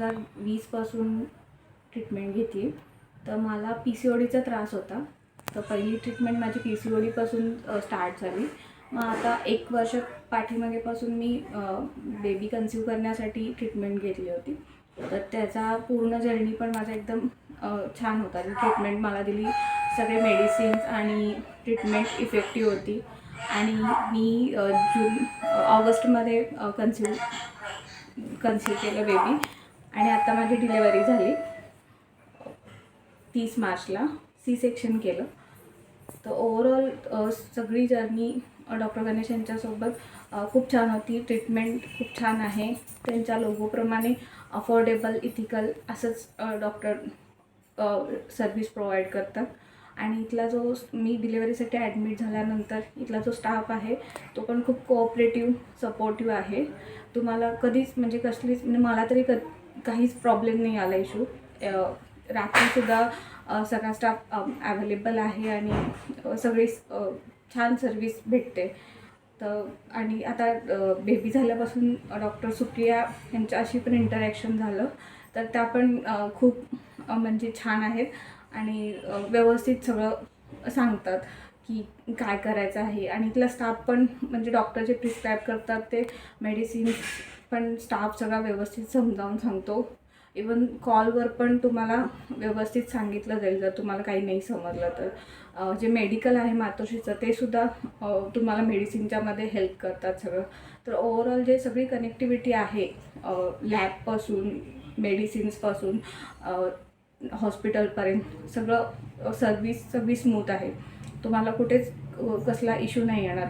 2020पासून treatment घेते. तर मला PCODचा त्रास होता. तर पहिली ट्रीटमेंट माझी PCODपासून स्टार्ट झाली. मग आता 1 वर्ष पाठीमागेपासून मी बेबी कन्सीव्ह करण्यासाठी ट्रीटमेंट घेतली होती. तर त्याचा पूर्ण जर्नी पण माझा एकदम छान होता. ट्रीटमेंट मला दिली, सगळे मेडिसिन्स आणि ट्रीटमेंट इफेक्टिव्ह होती. आणि मी ऑगस्टमध्ये कन्सीव्ह केलं बेबी. आणि आता माझी डिलेवरी झाली 30 मार्चला. सी सेक्शन केलं. तर ओव्हरऑल सगळी जर्नी डॉक्टर गणेश यांच्यासोबत खूप छान होती. ट्रीटमेंट खूप छान आहे. त्यांच्या लोगोप्रमाणे अफोर्डेबल, इथिकल असंच डॉक्टर सर्व्हिस प्रोव्हाइड करतात. आणि इथला जो मी डिलेवरीसाठी ॲडमिट झाल्यानंतर इथला जो स्टाफ आहे तो पण खूप कोऑपरेटिव्ह, सपोर्टिव्ह आहे. तुम्हाला कधीच म्हणजे कसलीच म्हणजे मला तरी काहीच प्रॉब्लेम नाही आला इशू. रात्रीसुद्धा सगळा स्टाफ अवेलेबल आहे आणि सगळी छान सर्विस भेटते. तर आणि आता बेबी झाल्यापासून डॉक्टर सुप्रिया यांच्याशी पण इंटरॅक्शन झालं. तर त्या पण खूप म्हणजे छान आहेत आणि व्यवस्थित सगळं सांगतात की काय करायचं आहे. आणि इथला स्टाफ पण म्हणजे डॉक्टर जे प्रिस्क्राईब करतात ते मेडिसिन्स पण स्टाफ सगळा व्यवस्थित समजावून सांगतो. इवन कॉलवर पण तुम्हाला व्यवस्थित सांगितलं जाईल जर तुम्हाला काही नाही समजलं तर. जे मेडिकल आहे मातोश्रीचं ते सुद्धा तुम्हाला मेडिसिनच्यामध्ये हेल्प करतात सगळं. तर ओव्हरऑल जे सगळी कनेक्टिव्हिटी आहे लॅबपासून, मेडिसिन्सपासून हॉस्पिटलपर्यंत सगळं सर्विस सगळी स्मूथ आहे. तुम्हाला कुठेच कसला इश्यू नाही येणार.